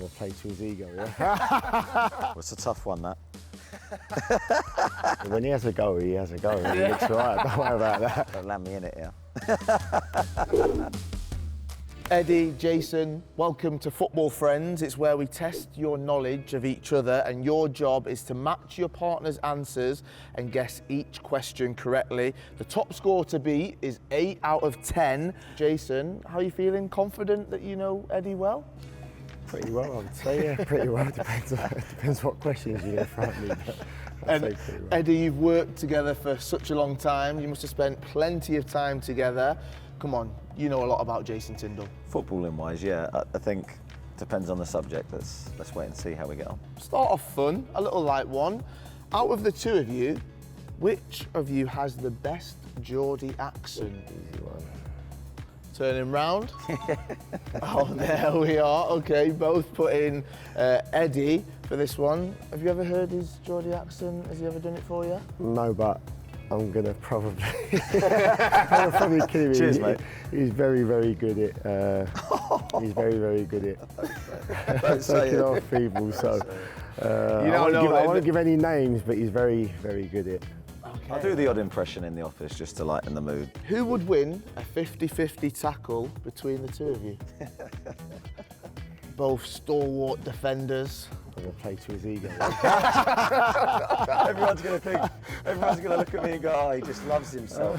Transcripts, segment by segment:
Bit of a play to his ego, yeah? Well, it's a tough one, that. When he has a go, he has a go. And he looks all right, don't worry about that. Don't land me in it, yeah. Eddie, Jason, welcome to Football Friends. It's where we test your knowledge of each other, and your job is to match your partner's answers and guess each question correctly. The top score to beat is 8 out of 10. Jason, how are you feeling? Confident that you know Eddie well? Pretty well, I would say, yeah, pretty well. Depends what questions you're going to throw at me. But I'd say pretty well. Eddie, you've worked together for such a long time. You must have spent plenty of time together. Come on, you know a lot about Jason Tindall. Footballing wise, yeah, I think depends on the subject. Let's wait and see how we get on. Start off fun, a little light one. Out of the two of you, which of you has the best Geordie accent? Easy one. Turning round. Oh, there we are. Okay, both put in Eddie for this one. Have you ever heard his Geordie accent? Has he ever done it for you? No, but I'm going to probably... I'm probably kidding you. Cheers, mate. He's very, very good at... he's very, very good at taking off people, so... I won't give any names, but he's very, very good at... I'll do the odd impression in the office just to lighten the mood. Who would win a 50-50 tackle between the two of you? Both stalwart defenders. I'm going to play to his ego. Everyone's going to look at me and go, oh, he just loves himself.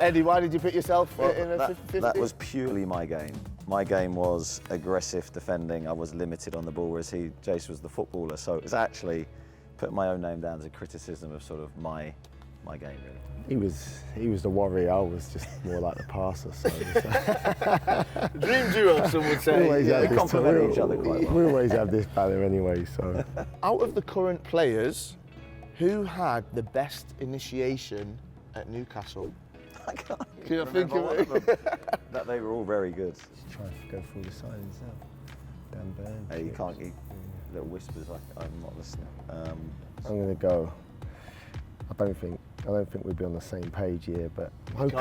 Eddie, why did you put yourself in a 50-50? That was purely my game. My game was aggressive defending. I was limited on the ball, whereas Jace was the footballer. So it was actually putting my own name down as a criticism of sort of my game, really. He was the warrior, I was just more like the passer. So Dream duo, some would say. We complement each other quite well. We always have this banner anyway, so. Out of the current players, who had the best initiation at Newcastle? I can't Can you think of it? That they were all very good. Just try and go through the signings now. Dan Burn. Hey, you can't get little whispers like I'm not listening. I'm going to go. I don't think we'll be on the same page here, but I'm hoping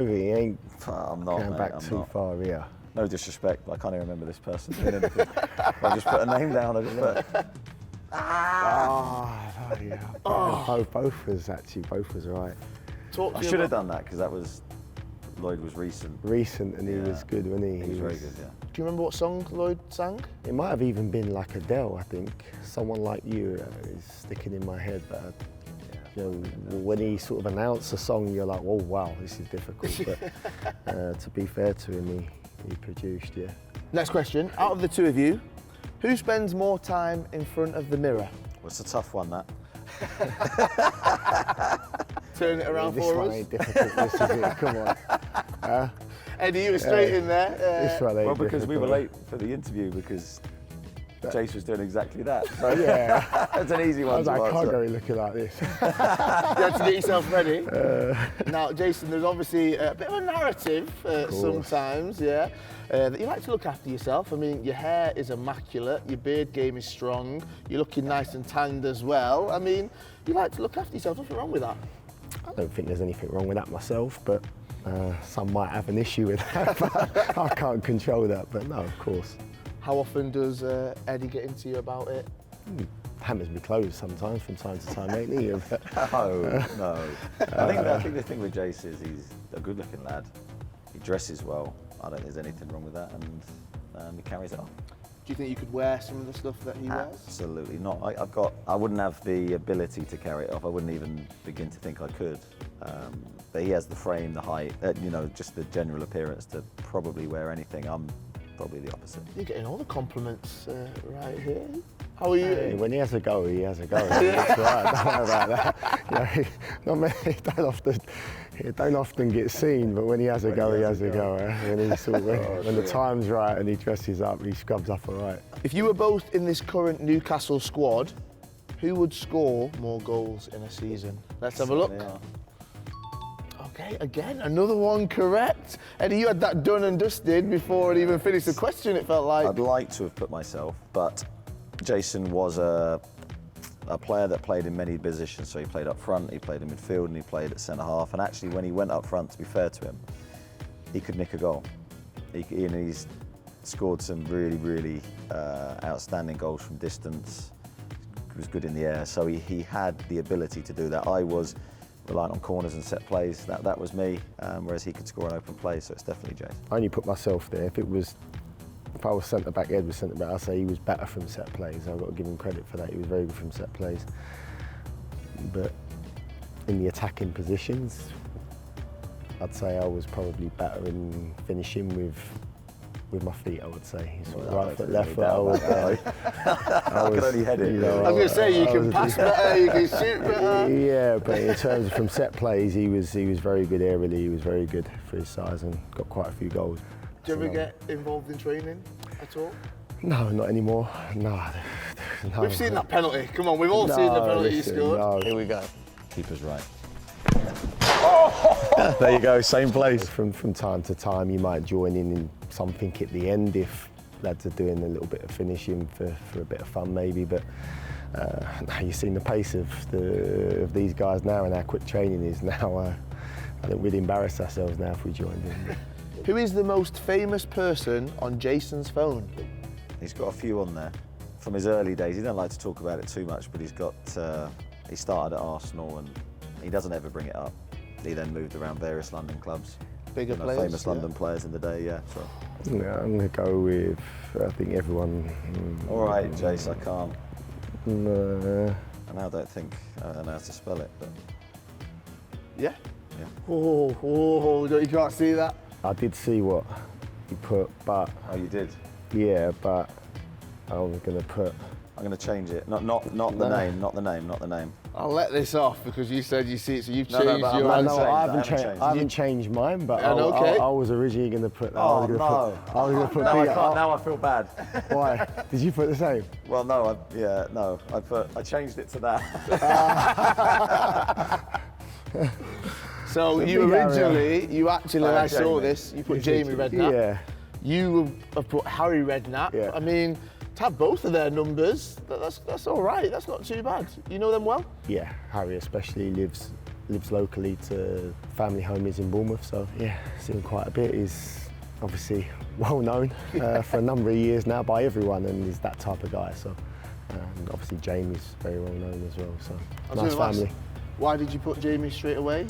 he ain't I'm not, going mate, back I'm too not. far here. No disrespect, but I can't even remember this person doing anything. I just put a name down. I just put. Both was right. I should have done that because Lloyd was recent. And he was good, wasn't he? He was very good, yeah. Do you remember what song Lloyd sang? It might have even been like Adele, I think. Someone Like You is sticking in my head. But you know, when he sort of announced a song, you're like, oh wow, this is difficult. But to be fair to him, he produced, yeah. Next question. Out of the two of you, who spends more time in front of the mirror? Well, it's a tough one, that. Turn it around this for one us. ain't difficult, this is it, come on. Eddie, you were straight in there. This one ain't Well, because we were difficult. late for the interview because Jace was doing exactly that. So Yeah. that's an easy I one was to like, I can't answer. go looking like this. You had to get yourself ready. Now, Jason, there's obviously a bit of a narrative sometimes, yeah, that you like to look after yourself. I mean, your hair is immaculate, your beard game is strong, you're looking nice and tanned as well. I mean, you like to look after yourself. Nothing wrong with that. I don't think there's anything wrong with that myself, but some might have an issue with that. But I can't control that, but no, of course. How often does Eddie get into you about it? Hammers me clothes sometimes from time to time, ain't he? Oh, no. I think the thing with Jace is he's a good-looking lad. He dresses well. I don't think there's anything wrong with that, and he carries it off. Do you think you could wear some of the stuff that he wears? Absolutely not. I wouldn't have the ability to carry it off. I wouldn't even begin to think I could. But he has the frame, the height, just the general appearance to probably wear anything. I'm probably the opposite. You're getting all the compliments right here. How are you? Hey, when he has a go, he has a go. That's right, don't worry about that. Not many, it don't often get seen, but when he has a go, he has a go. When the time's right and he dresses up, he scrubs up all right. If you were both in this current Newcastle squad, who would score more goals in a season? Let's have a look. Okay, again, another one correct. Eddie, you had that done and dusted before it even finished the question, it felt like. I'd like to have put myself, but Jason was a player that played in many positions. So he played up front, he played in midfield, and he played at centre half. And actually, when he went up front, to be fair to him, he could nick a goal. He's scored some really outstanding goals from distance. He was good in the air, so he had the ability to do that. I was reliant on corners and set plays. That was me, whereas he could score an open play, so it's definitely Jason. I only put myself there. If I was centre back, Ed was centre back, I'd say he was better from set plays. I've got to give him credit for that. He was very good from set plays. But in the attacking positions, I'd say I was probably better in finishing with my feet, I would say. Right foot, left foot. I could only head it. I was going to say, you can pass better, you can shoot better. Yeah, but in terms of from set plays, he was very good aerially. He was very good for his size and got quite a few goals. Do you ever get involved in training at all? No, not anymore. No. We've seen that penalty. Come on, we've all seen the penalty you scored. No. Here we go. Keeper's right. Oh! There you go, same place. From time to time, you might join in something at the end if lads are doing a little bit of finishing for a bit of fun maybe, but now you've seen the pace of these guys now and how quick training is now. I think we'd embarrass ourselves now if we joined in. Who is the most famous person on Jason's phone? He's got a few on there. From his early days, he doesn't like to talk about it too much, but he started at Arsenal and he doesn't ever bring it up. He then moved around various London clubs. Bigger players? Famous London players in the day, yeah. So. Yeah, I'm going to go with, I think everyone. All right, Jace, I can't. No. And I don't think I know how to spell it, but. Yeah? Yeah. Oh, you can't see that? I did see what he put, but. Oh, you did? Yeah, but I was going to put. I'm going to change it. Not the name, not the name. I'll let this off because you said you see it, so you've changed No, your answer. No, I haven't changed mine, but okay. I was originally going to put that. Oh, no. I was going to put No, I can't. Now I feel bad. Why? Did you put the same? Well, no, I changed it to that. So you actually, when I saw this, you put Jamie Redknapp. Yeah. You have put Harry Redknapp. Yeah. I mean, to have both of their numbers, that's all right. That's not too bad. You know them well? Yeah, Harry especially lives locally to family home is in Bournemouth, so yeah, seen him quite a bit. He's obviously well known for a number of years now by everyone, and he's that type of guy. So, and obviously Jamie's very well known as well. So nice family. Why did you put Jamie straight away?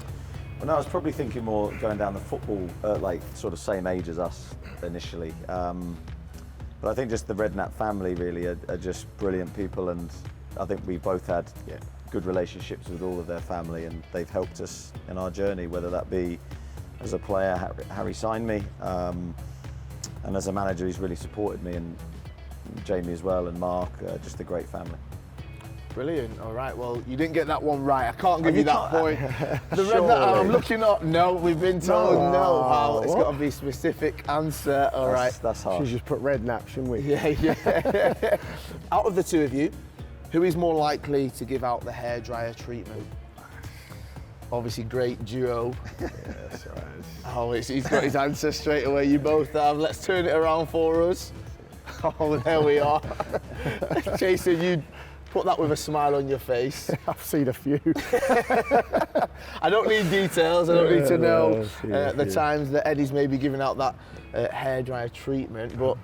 Well, no, I was probably thinking more going down the football, like sort of same age as us initially. But I think just the Redknapp family really are just brilliant people, and I think we both had good relationships with all of their family, and they've helped us in our journey, whether that be as a player, Harry signed me, and as a manager he's really supported me, and Jamie as well, and Mark, just a great family. Brilliant. All right. Well, you didn't get that one right. I can't give you that point. The Redknapp, I'm looking up. No, we've been told no. How it's got to be a specific answer. All right. That's hard. Should just put Redknapp, shouldn't we? Yeah. Out of the two of you, who is more likely to give out the hairdryer treatment? Obviously, great duo. Yes, right. Oh, he's got his answer straight away. You both have. Let's turn it around for us. Oh, there we are. Jason, you put that with a smile on your face. I've seen a few. I don't need details. I don't need to know the times that Eddie's maybe giving out that hairdryer treatment. But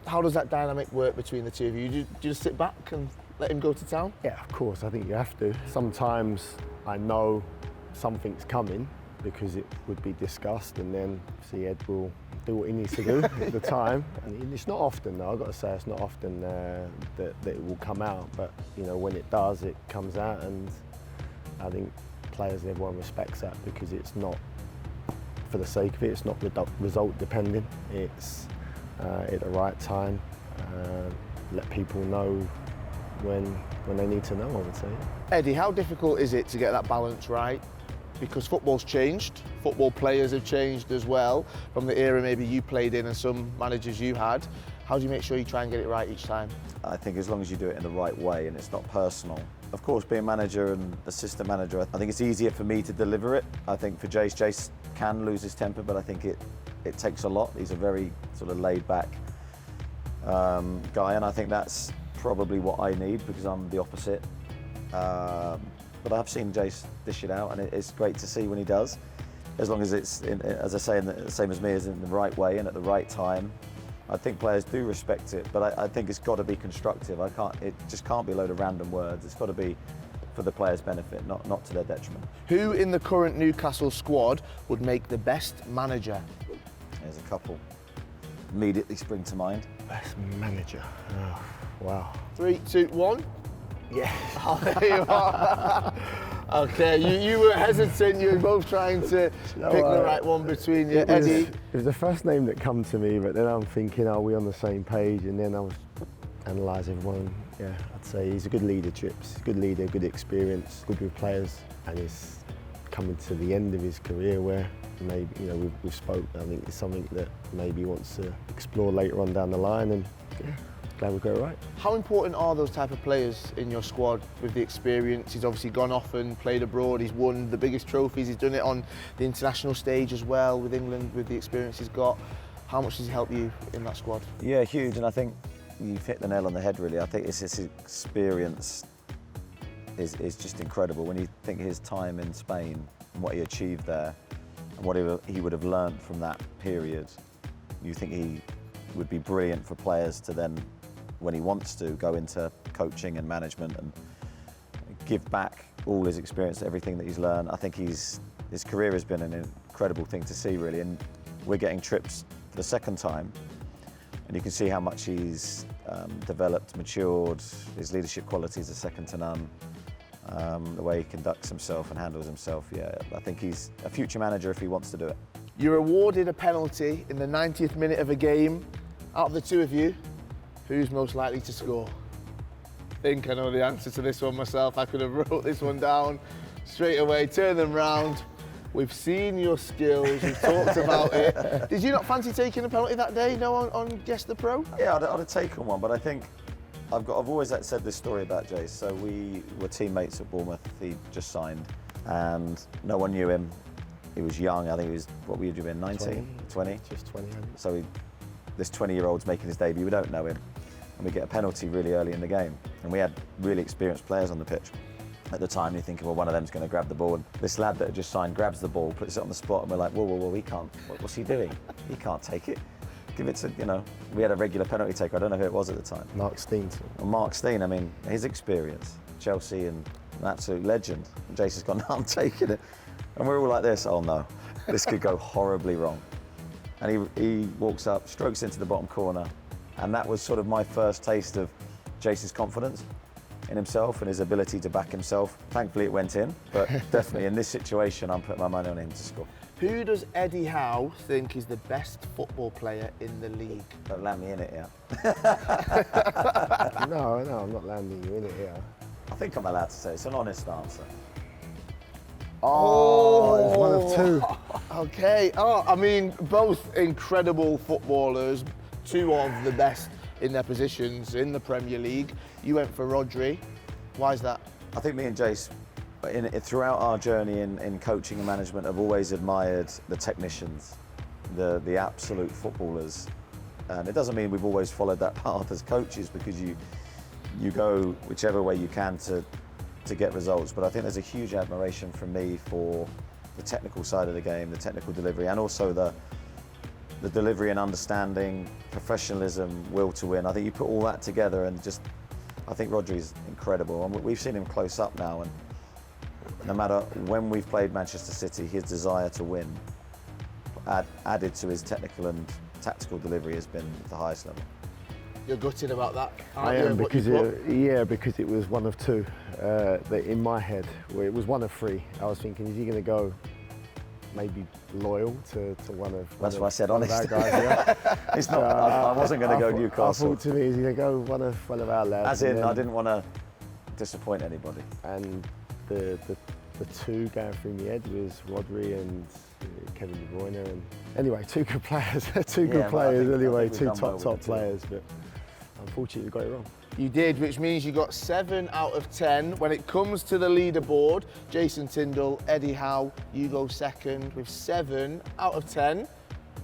how does that dynamic work between the two of you? Do you just sit back and let him go to town? Yeah, of course. I think you have to. Sometimes I know something's coming because it would be discussed, and then see Ed will do what he needs to do at the time. And it's not often, though. I've got to say, it's not often that it will come out. But you know, when it does, it comes out, and I think players, everyone respects that because it's not for the sake of it. It's not result dependent. It's at the right time. Let people know when they need to know, I would say. Eddie, how difficult is it to get that balance right? Because football's changed, football players have changed as well, from the era maybe you played in and some managers you had. How do you make sure you try and get it right each time? I think as long as you do it in the right way and it's not personal. Of course, being manager and assistant manager, I think it's easier for me to deliver it. I think for Jace can lose his temper, but I think it takes a lot. He's a very sort of laid back guy, and I think that's probably what I need because I'm the opposite. But I've seen Jace dish it out, and it's great to see when he does, as long as it's, as I say, the same as me, is in the right way and at the right time. I think players do respect it, but I think it's got to be constructive. It just can't be a load of random words. It's got to be for the players' benefit, not to their detriment. Who in the current Newcastle squad would make the best manager? There's a couple immediately spring to mind. Best manager. Oh, wow. 3, 2, 1. Yeah. Oh, there you are. Okay, you were hesitant. You were both trying to pick the right one between you. Eddie? It was the first name that come to me, but then I'm thinking, are we on the same page? And then I was analysing everyone. Yeah, I'd say he's a good leader, Chips. Good leader, good experience, good with players, and he's coming to the end of his career where maybe, we've spoke. I think it's something that maybe he wants to explore later on down the line, and yeah, glad we got it right. How important are those type of players in your squad with the experience? He's obviously gone off and played abroad. He's won the biggest trophies. He's done it on the international stage as well with England, with the experience he's got. How much does he help you in that squad? Yeah, huge, and I think you've hit the nail on the head, really. I think his experience is just incredible. When you think his time in Spain and what he achieved there and what he would have learnt from that period, you think he would be brilliant for players to then, when he wants to, go into coaching and management and give back all his experience, everything that he's learned. I think his career has been an incredible thing to see, really, and we're getting trips for the second time, and you can see how much he's developed, matured. His leadership qualities are second to none. The way he conducts himself and handles himself, yeah, I think he's a future manager if he wants to do it. You're awarded a penalty in the 90th minute of a game. Out of the two of you, who's most likely to score? I think I know the answer to this one myself. I could have wrote this one down straight away, turn them round. We've seen your skills, we've talked about it. Did you not fancy taking a penalty that day, on Guess the Pro? Yeah, I'd have taken one, but I think I've always said this story about Jace. So we were teammates at Bournemouth. He just signed, and no one knew him. He was young. I think he was, what were you doing, 19? 20? Just 20. So this 20-year-old's making his debut. We don't know him, and we get a penalty really early in the game. And we had really experienced players on the pitch. At the time, you're thinking, well, one of them's going to grab the ball. And this lad that had just signed grabs the ball, puts it on the spot, and we're like, whoa, he can't. What's he doing? He can't take it. Give it to, we had a regular penalty taker. I don't know who it was at the time. Mark Steen. And Mark Steen, I mean, his experience, Chelsea, and an absolute legend. And Jason's gone, no, I'm taking it. And we're all like this, oh no, this could go horribly wrong. And he walks up, strokes into the bottom corner, and that was sort of my first taste of Jason's confidence in himself and his ability to back himself. Thankfully it went in, but definitely in this situation I'm putting my money on him to score. Who does Eddie Howe think is the best football player in the league? Don't land me in it, yeah. No, I'm not landing you in it here. I think I'm allowed to say it's an honest answer. Oh, it's one of two. Okay. Oh, I mean, both incredible footballers, two of the best in their positions in the Premier League. You went for Rodri. Why is that? I think me and Jace, throughout our journey in coaching and management, have always admired the technicians, the absolute footballers. And it doesn't mean we've always followed that path as coaches, because you go whichever way you can to get results. But I think there's a huge admiration from me for the technical side of the game, the technical delivery, and also the delivery and understanding, professionalism, will to win. I think you put all that together, and I think Rodri's incredible. And we've seen him close up now, and no matter when we've played Manchester City, his desire to win, added to his technical and tactical delivery, has been at the highest level. You're gutted about that, I am, because it was one of two. That in my head, where it was one of three. I was thinking, is he going to go maybe loyal to one of? That's why I said honest. Our guys, yeah? It's not. I wasn't going to go Newcastle. I thought to me, is he going to go one of our lads? As in, I didn't want to disappoint anybody. And the two going through my head was Rodri and Kevin De Bruyne. And anyway, two good players. Two top players. But unfortunately, we got it wrong. You did, which means you got 7 out of 10. When it comes to the leaderboard, Jason Tindall, Eddie Howe, you go second with 7 out of 10.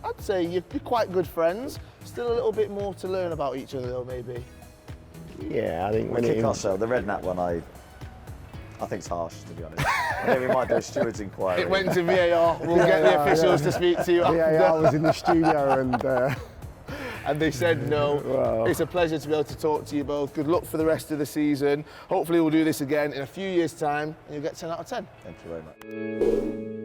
I'd say you're quite good friends. Still a little bit more to learn about each other, though, maybe. Yeah, I think we kick ourselves. The Redknapp one, I think it's harsh, to be honest. I think we might do a steward's inquiry. It went to VAR. We'll get the officials to speak to you after. Yeah, I was in the studio and and they said no. Wow. It's a pleasure to be able to talk to you both. Good luck for the rest of the season. Hopefully we'll do this again in a few years' time and you'll get 10 out of 10. Thank you very much.